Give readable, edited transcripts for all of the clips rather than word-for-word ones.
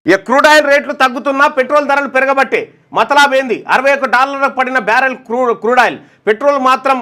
ఇక crude oil రేట్లు తగ్గుతున్నా petrol ధరలు పెరగబట్టే మతలాబేంది. $61 పడిన బ్యారెల్ క్రూడ్ ఆయిల్. పెట్రోల్ మాత్రం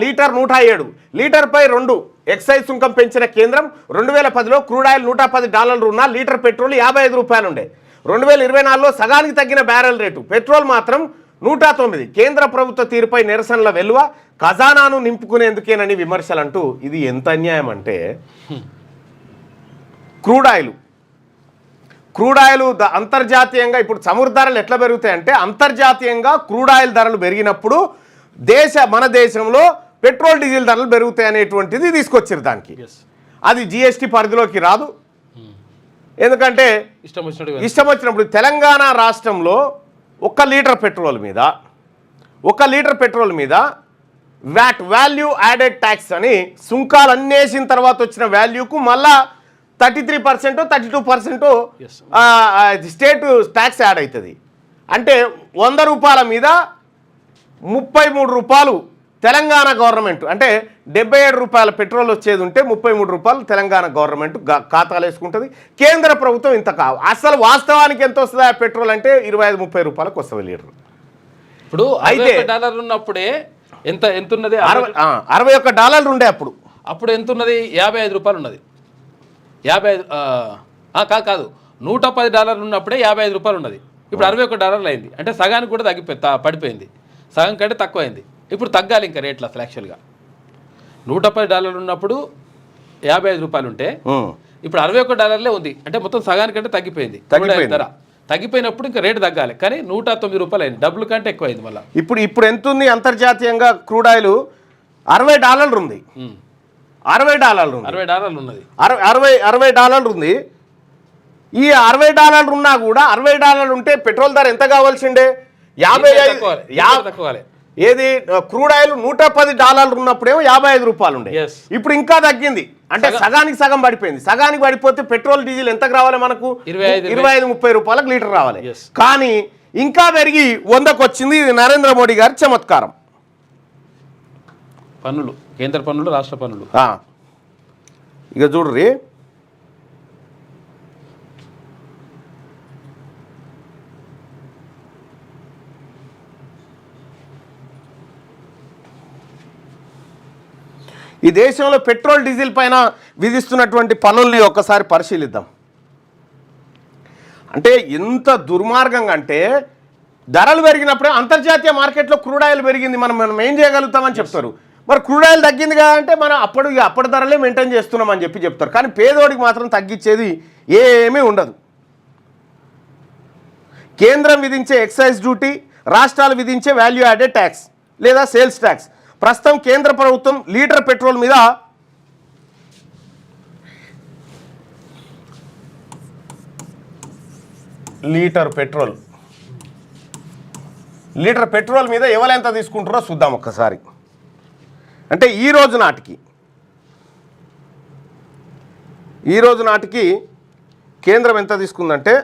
లీటర్ 107. లీటర్పై 2 ఎక్సైజ్ సుంకం పెంచిన కేంద్రం. 2010లో క్రూడ్ ఆయిల్ $110 ఉన్న లీటర్ పెట్రోల్ ₹55 ఉండే. 2024లో సగానికి తగ్గిన బ్యారెల్ రేటు. పెట్రోల్ మాత్రం 109. కేంద్ర ప్రభుత్వ తీరుపై నిరసనల వెలువ. ఖజానాను నింపుకునేందుకేనని విమర్శలంటూ ఇది ఎంత అన్యాయం అంటే క్రూడ్ ఆయిల్ అంతర్జాతీయంగా ఇప్పుడు చమురు ధరలు ఎట్లా పెరుగుతాయంటే అంతర్జాతీయంగా క్రూడ్ ఆయిల్ ధరలు పెరిగినప్పుడు మన దేశంలో పెట్రోల్ డీజిల్ ధరలు పెరుగుతాయి అనేటువంటిది తీసుకొచ్చారు దానికి. అది జిఎస్టీ పరిధిలోకి రాదు. ఎందుకంటే ఇష్టం వచ్చినప్పుడు తెలంగాణ రాష్ట్రంలో 1 లీటర్ పెట్రోల్ మీద వాల్యూ యాడెడ్ ట్యాక్స్ అని సుంకాలు అన్నేసిన తర్వాత వచ్చిన వాల్యూకు మళ్ళా 33% 32% స్టేట్ ట్యాక్స్ యాడ్ అవుతుంది. అంటే ₹100 మీద ₹33 తెలంగాణ గవర్నమెంట్, అంటే ₹77 పెట్రోల్ వచ్చేది ఉంటే ₹33 తెలంగాణ గవర్నమెంట్ ఖాతాలు వేసుకుంటుంది. కేంద్ర ప్రభుత్వం ఇంత కావు. అసలు వాస్తవానికి ఎంత వస్తుంది ఆ పెట్రోల్ అంటే ₹25-30 వస్తుంది లీటర్. ఇప్పుడు అయితే $60 ఉన్నప్పుడే ఎంత ఉన్నది? $61 ఉండే అప్పుడు ఎంత ఉన్నది? ₹55 ఉన్నది. 55 కాదు, $110 ఉన్నప్పుడే ₹55 ఉన్నది. ఇప్పుడు $61 అయింది. అంటే సగానికి కూడా పడిపోయింది. సగం కంటే తక్కువైంది. ఇప్పుడు తగ్గాలి ఇంకా రేట్లు అసలు. యాక్చువల్గా $110 ఉన్నప్పుడు ₹55 ఉంటే ఇప్పుడు $61 ఉంది. అంటే మొత్తం సగానికంటే తగ్గిపోయింది ధర. తగ్గిపోయినప్పుడు ఇంకా రేటు తగ్గాలి. కానీ ₹109 అయింది. డబ్బుల కంటే ఎక్కువ అయింది. మళ్ళీ ఇప్పుడు ఎంత ఉంది అంతర్జాతీయంగా క్రూడ్ ఆయిల్? $60 ఉంది. $60 ఉన్నది. $60 ఉంది. ఈ $60 ఉన్నా కూడా $60 ఉంటే పెట్రోల్ ధర ఎంత కావాల్సిండే? 55. ఏది క్రూడ్ ఆయిల్ $110 ఉన్నప్పుడేమో ₹55 ఉండే. ఇప్పుడు ఇంకా తగ్గింది. అంటే సగానికి సగం పడిపోయింది. సగానికి పడిపోతే పెట్రోల్ డీజిల్ ఎంత రావాలి మనకు? ₹25-30 లీటర్ రావాలి. కానీ ఇంకా పెరిగి 100కు వచ్చింది. ఇది నరేంద్ర మోడీ గారి చమత్కారం. పన్నులు, కేంద్ర పన్నులు, రాష్ట్ర పన్నులు. ఇక చూడ్రి, ఈ దేశంలో పెట్రోల్ డీజిల్ పైన విధిస్తున్నటువంటి పన్నుల్ని ఒక్కసారి పరిశీలిద్దాం. అంటే ఎంత దుర్మార్గంగా అంటే ధరలు పెరిగినప్పుడే అంతర్జాతీయ మార్కెట్లో క్రూడ్ ఆయిల్ పెరిగింది, మనం ఏం చేయగలుగుతామని చెప్తారు. మరి క్రూడ్ ఆయిల్ తగ్గింది కదా అంటే మనం అప్పటి ధరలే మెయింటైన్ చేస్తున్నామని చెప్తారు. కానీ పేదోడికి మాత్రం తగ్గించేది ఏమీ ఉండదు. కేంద్రం విధించే ఎక్సైజ్ డ్యూటీ, రాష్ట్రాలు విధించే వాల్యూ యాడెడ్ ట్యాక్స్ లేదా సేల్స్ ట్యాక్స్. ప్రస్తుతం కేంద్ర ప్రభుత్వం లీటర్ పెట్రోల్ మీద లీటర్ పెట్రోల్ మీద ఎవరెంత తీసుకుంటారో చూద్దాం ఒక్కసారి. అంటే ఈ రోజు నాటికి కేంద్రం ఎంత తీసుకుందంటే,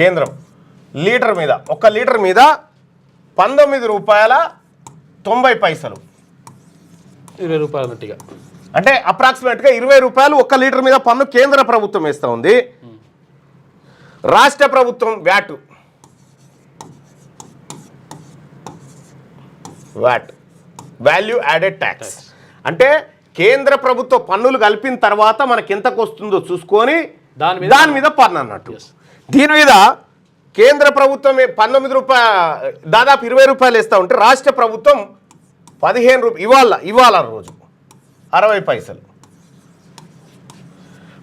కేంద్రం లీటర్ మీద 1 లీటర్ మీద $19.90. ₹20 అంటే అప్రాక్సిమేట్గా ₹20 1 లీటర్ మీద పన్ను కేంద్ర ప్రభుత్వం వేస్తూ ఉంది. రాష్ట్ర ప్రభుత్వం వ్యాట్ వాల్యూ యాడెడ్ ట్యాక్స్ అంటే కేంద్ర ప్రభుత్వ పన్నులు కలిపిన తర్వాత మనకి ఎంతకు వస్తుందో చూసుకొని దాని మీద పన్ను అన్నట్టు. దీని మీద కేంద్ర ప్రభుత్వం ₹19 దాదాపు ₹20 వేస్తూ ఉంటే రాష్ట్ర ప్రభుత్వం ₹15 ఇవాళ రోజు 60 పైసలు.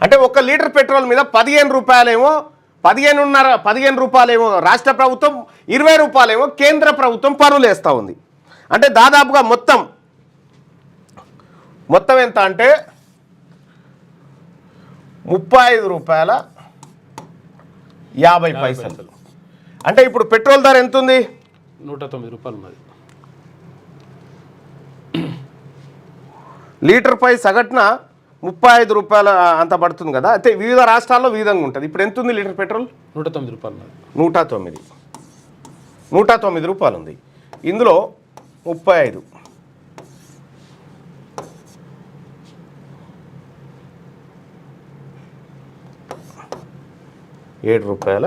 అంటే 1 లీటర్ పెట్రోల్ మీద ₹15 ఏమో ₹15 రాష్ట్ర ప్రభుత్వం, ₹20 కేంద్ర ప్రభుత్వం పన్నులు వేస్తూ ఉంది. అంటే దాదాపుగా మొత్తం ఎంత అంటే ₹35.50. అంటే ఇప్పుడు పెట్రోల్ ధర ఎంత ఉంది? ₹109 ఉన్నది. లీటర్పై సగటున ₹35 అంత పడుతుంది కదా. అయితే వివిధ రాష్ట్రాల్లో విధంగా ఉంటుంది. ఇప్పుడు ఎంత ఉంది లీటర్ పెట్రోల్? ₹109. ₹109 ఉంది. ఇందులో 35 35 రూపాయల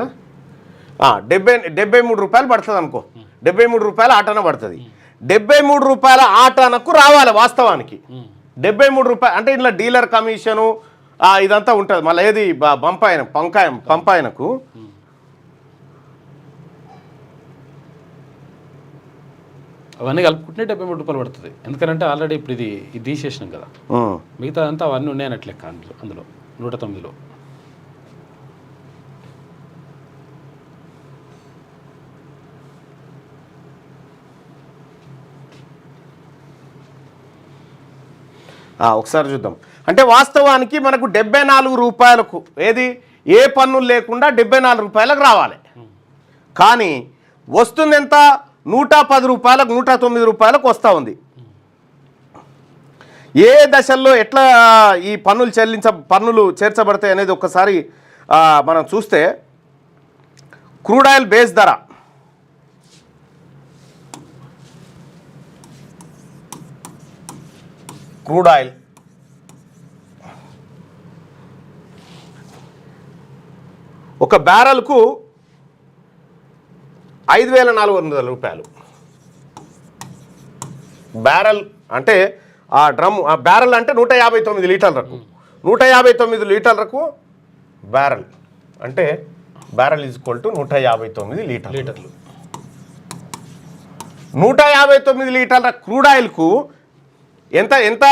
73 రూపాయలు పడుతుంది అనుకో. 73 రూపాయల ఆటన పడుతుంది. 73 రూపాయల ఆటనకు రావాలి వాస్తవానికి. 73 రూపాయలు అంటే ఇట్లా డీలర్ కమిషను ఇదంతా ఉంటుంది. మళ్ళీ ఏది పంపాయనకు అవన్నీ కలుపుకుంటే 73 రూపాయలు పడుతుంది. ఎందుకంటే ఆల్రెడీ ఇప్పుడు ఇది తీసేసినాం కదా, మిగతా అంతా అవన్నీ ఉన్నాయన్నట్లు లెక్క అందులో 109లో. ఒకసారి చూద్దాం. అంటే వాస్తవానికి మనకు 74 రూపాయలకు ఏది ఏ పన్నులు లేకుండా 74 రూపాయలకు రావాలి. కానీ వస్తుంది ఎంత? 110 రూపాయలకు 109 రూపాయలకు వస్తూ ఉంది. ఏ దశల్లో ఎట్లా ఈ పన్నులు చేర్చబడతాయి అనేది ఒక్కసారి మనం చూస్తే, క్రూడ్ ఆయిల్ బేస్ ధర క్రూడ్ ఆయిల్ ఒక బ్యారెల్కు 5,400 రూపాయలు. బ్యారెల్ అంటే ఆ బ్యారెల్ అంటే 159 లీటర్లకు. 159 లీటర్లకు బ్యారెల్ అంటే బ్యారెల్ ఈజ్ ఈక్వల్ టు 159 లీటర్లు. 159 లీటర్ల క్రూడ్ ఆయిల్కు ఎంత ఎంత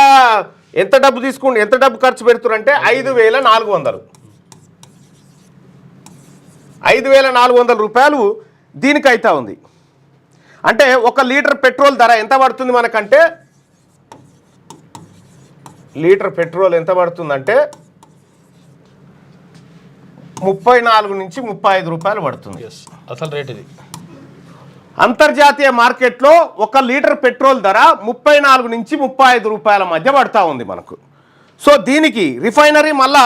ఎంత డబ్బు తీసుకుంటే ఎంత డబ్బు ఖర్చు పెడుతున్నారంటే 5,400. 5,400 రూపాయలు దీనికి అవుతా ఉంది. అంటే 1 లీటర్ పెట్రోల్ ధర ఎంత పడుతుంది మనకంటే, లీటర్ పెట్రోల్ ఎంత పడుతుందంటే 34 నుంచి 35 రూపాయలు పడుతుంది. అసలు రేట్ ఇది. అంతర్జాతీయ మార్కెట్లో 1 లీటర్ పెట్రోల్ ధర 34 నుంచి 35 రూపాయల మధ్య పడుతూ ఉంది మనకు. సో దీనికి రిఫైనరీ మళ్ళా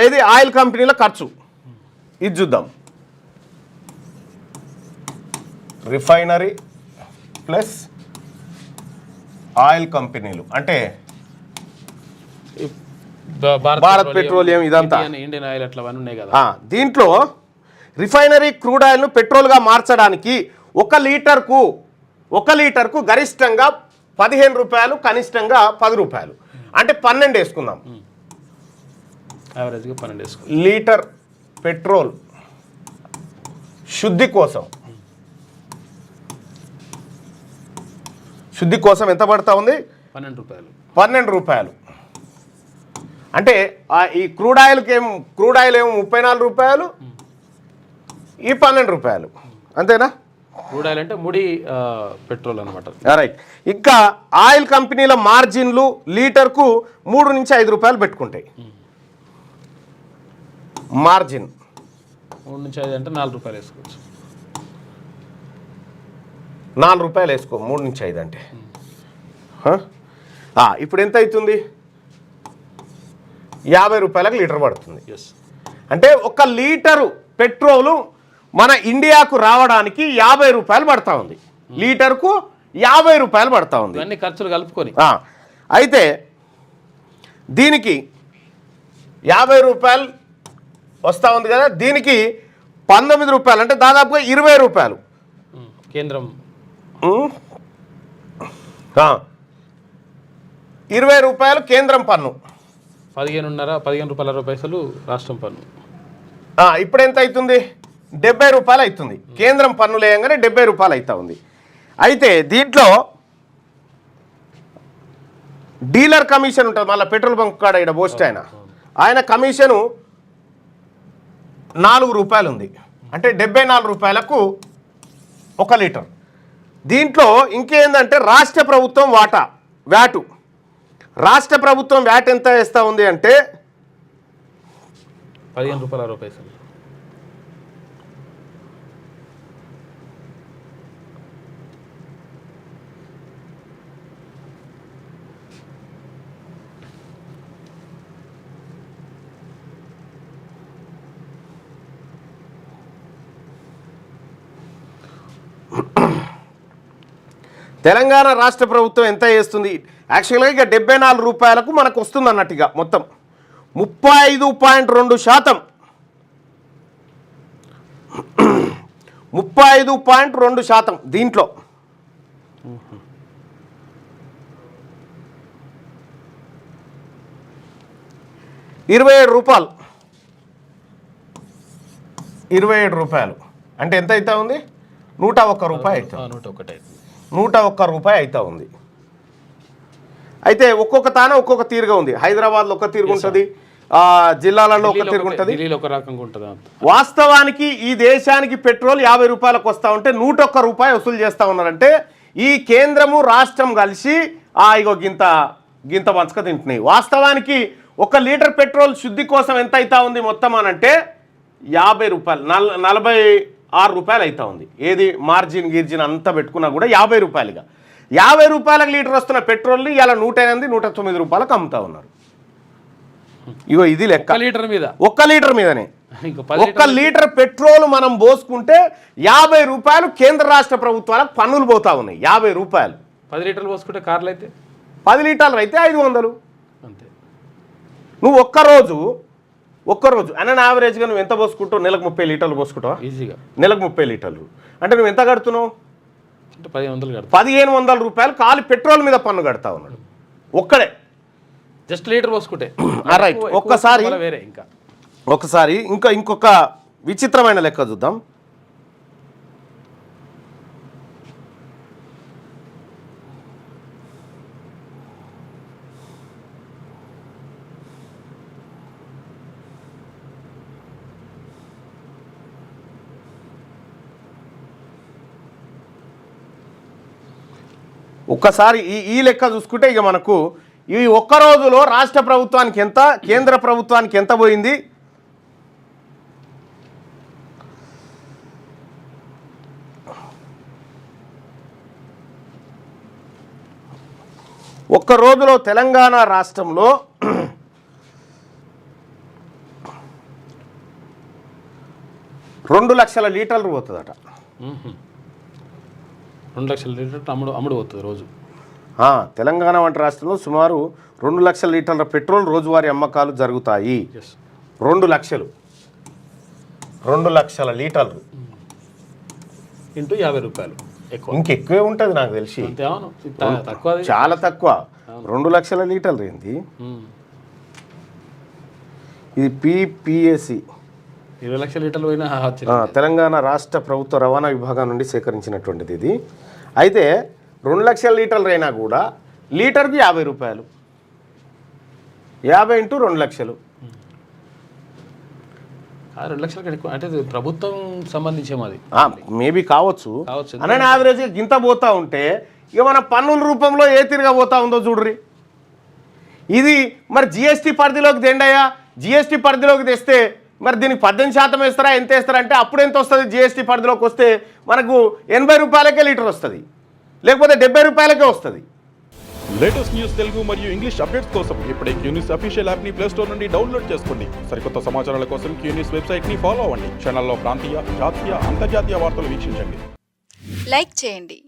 ఏది ఆయిల్ కంపెనీల ఖర్చు ఇది చూద్దాం. రిఫైనరీ ప్లస్ ఆయిల్ కంపెనీలు అంటే భారత్ పెట్రోలియం ఇదంతా ఇండియన్ ఆయిల్ అట్లా ఉన్నాయి కదా. దీంట్లో రిఫైనరీ క్రూడ్ ఆయిల్ను పెట్రోల్గా మార్చడానికి 1 లీటర్కు గరిష్టంగా 15 రూపాయలు, కనిష్టంగా 10 రూపాయలు, అంటే 12 వేసుకుందాం. యావరేజ్గా 12 వేసుకుందాం. లీటర్ పెట్రోల్ శుద్ధి కోసం ఎంత పడతా ఉంది? 12 రూపాయలు. అంటే ఈ క్రూడ్ ఆయిల్ ఏమో 34 రూపాయలు, ఈ 12 రూపాయలు, అంతేనా? క్రూడ్ ఆయిల్ అంటే ముడి పెట్రోల్ అనమాట. రైట్. ఇంకా ఆయిల్ కంపెనీల మార్జిన్లు లీటర్కు 3 నుంచి 5 రూపాయలు పెట్టుకుంటాయి. మార్జిన్ 3 నుంచి 5 అంటే 4 రూపాయలు వేసుకోవచ్చు. 4 రూపాయలు వేసుకో, 3 నుంచి 5 అంటే ఇప్పుడు ఎంత అవుతుంది? 50 రూపాయలకు లీటర్ పడుతుంది. అంటే 1 లీటరు పెట్రోలు మన ఇండియాకు రావడానికి 50 రూపాయలు పడతా ఉంది. లీటర్కు 50 రూపాయలు పడతా ఉంది, అన్ని ఖర్చులు కలుపుకొని. అయితే దీనికి 50 రూపాయలు వస్తూ ఉంది కదా, దీనికి 19 రూపాయలు అంటే దాదాపుగా 20 రూపాయలు కేంద్రం, 20 రూపాయలు కేంద్రం పన్ను, 15 రూపాయల 60 పైసలు రాష్ట్రం పన్ను. ఇప్పుడు ఎంత అవుతుంది? 70 రూపాయలు అవుతుంది. కేంద్రం పన్నులు వేయంగానే 70 రూపాయలు అవుతా ఉంది. అయితే దీంట్లో డీలర్ కమిషన్ ఉంటుంది, మళ్ళీ పెట్రోల్ బంక్ కాడ ఇక్కడ పోస్ట్ ఆయన కమిషను 4 రూపాయలు ఉంది. అంటే 74 రూపాయలకు 1 లీటర్. దీంట్లో ఇంకేందంటే రాష్ట్ర ప్రభుత్వం వ్యాటు రాష్ట్ర ప్రభుత్వం వ్యాట్ ఎంత వేస్తూ ఉంది అంటే 15 రూపాయల 60 పైసలు. తెలంగాణ రాష్ట్ర ప్రభుత్వం ఎంత వేస్తుంది? యాక్చువల్గా ఇక 74 రూపాయలకు మనకు వస్తుంది అన్నట్టుగా మొత్తం 35.2%. 35.2% దీంట్లో. రూపాయలు 27 రూపాయలు అంటే ఎంత అవుతా ఉంది? 101 రూపాయి అవుతా 101 రూపాయి అవుతా ఉంది. అయితే ఒక్కొక్క తాన ఒక్కొక్క తీరుగా ఉంది. హైదరాబాద్లో ఒక తీరుగా ఉంటుంది, జిల్లాలలో ఒక తీరుగా ఉంటుంది. వాస్తవానికి ఈ దేశానికి పెట్రోల్ 50 రూపాయలకు వస్తూ ఉంటే 101 రూపాయి వసూలు చేస్తూ ఉన్నారంటే ఈ కేంద్రము రాష్ట్రం కలిసి ఇగో గింత మంచక తింటున్నాయి. వాస్తవానికి 1 లీటర్ పెట్రోల్ శుద్ధి కోసం ఎంత అవుతా ఉంది మొత్తం అనంటే 50 రూపాయలు, 46 రూపాయలు అవుతా ఉంది. ఏది మార్జిన్ గిర్జిన్ అంతా పెట్టుకున్నా కూడా 50 రూపాయలుగా. 50 రూపాయలకు లీటర్ వస్తున్న పెట్రోల్ని ఇలా 108, 109 రూపాయలకు అమ్ముతా ఉన్నారు. ఇగో ఇది లెక్క. 1 లీటర్ మీదనే 1 లీటర్ పెట్రోల్ మనం పోసుకుంటే 50 రూపాయలు కేంద్ర రాష్ట్ర ప్రభుత్వాలకు పన్నులు పోతా ఉన్నాయి. 50 రూపాయలు. 10 లీటర్లు పోసుకుంటే కార్లు అయితే 10 లీటర్లు అయితే 500. అంతే. నువ్వు ఒక్కరోజు అన్న యావరేజ్గా నువ్వు ఎంత పోసుకుంటావు? నెలకు 30 లీటర్లు పోసుకుంటావా? ఈజీగా నెలకు 30 లీటర్లు అంటే నువ్వు ఎంత కడుతున్నావు? 1500 రూపాయలు ఖాళీ పెట్రోల్ మీద పన్ను కడతా ఉన్నాడు ఒక్కడే. జస్ట్ లీటర్ పోసుకుంటే. రైట్. ఒకసారి ఇంకొక విచిత్రమైన లెక్క చూద్దాం. ఒక్కసారి ఈ లెక్క చూసుకుంటే ఇక మనకు ఈ ఒక్క రోజులో రాష్ట్ర ప్రభుత్వానికి ఎంత, కేంద్ర ప్రభుత్వానికి ఎంత పోయింది? ఒక్క రోజులో తెలంగాణ రాష్ట్రంలో 2 లక్షల లీటర్లు పోతుందట. 2 లక్షల లీటర్లు అమ్ముడు పోతుంది రోజు. తెలంగాణ వంటి రాష్ట్రంలో సుమారు 2 లక్షల లీటర్ల పెట్రోల్ రోజువారీ అమ్మకాలు జరుగుతాయి. 2 లక్షల లీటర్లు ఇంటూ 50 రూపాయలు ఇంకెక్కువే ఉంటుంది నాకు తెలిసి. చాలా తక్కువ. 2 లక్షల లీటర్లు ఏంది ఇది? PPAC 20 లక్షల లీటర్లు పోయినా తెలంగాణ రాష్ట్ర ప్రభుత్వ రవాణా విభాగం నుండి సేకరించినటువంటిది ఇది. అయితే 2 లక్షల లీటర్లు అయినా కూడా లీటర్కి 50 రూపాయలు. 50 ఇంటూ 2 లక్షలు. 2 లక్షల ఎక్కువ అంటే ప్రభుత్వం సంబంధించేమది మేబీ కావచ్చు. అనే యావరేజ్గా గింత పోతా ఉంటే ఇక మన పన్నుల రూపంలో ఏ తిరిగా పోతా ఉందో చూడ్రి. ఇది మరి జిఎస్టీ పరిధిలోకి తెండయ్యా. జిఎస్టీ పరిధిలోకి తెస్తే మరి దీనికి 18% వేస్తారా, ఎంత వేస్తారా అంటే అప్పుడు ఎంత వస్తుంది? జిఎస్టీ పరిధిలోకి వస్తే మనకు 80 రూపాయలకే లీటర్ వస్తుంది, లేకపోతే 70 రూపాయలకే వస్తుంది. లేటెస్ట్ న్యూస్ తెలుగు మరియు ఇంగ్లీష్ అప్డేట్స్ కోసం ఇప్పుడే క్యూన్యూస్ అఫీషియల్ యాప్ని ప్లే స్టోర్ నుండి డౌన్లోడ్ చేసుకోండి. సరికొత్త సమాచారాల కోసం క్యూన్యూస్ వెబ్సైట్ని ఫాలో అవ్వండి. ఛానల్లో ప్రాంతీయ, జాతీయ, అంతర్జాతీయ వార్తలు వీక్షించండి. లైక్ చేయండి.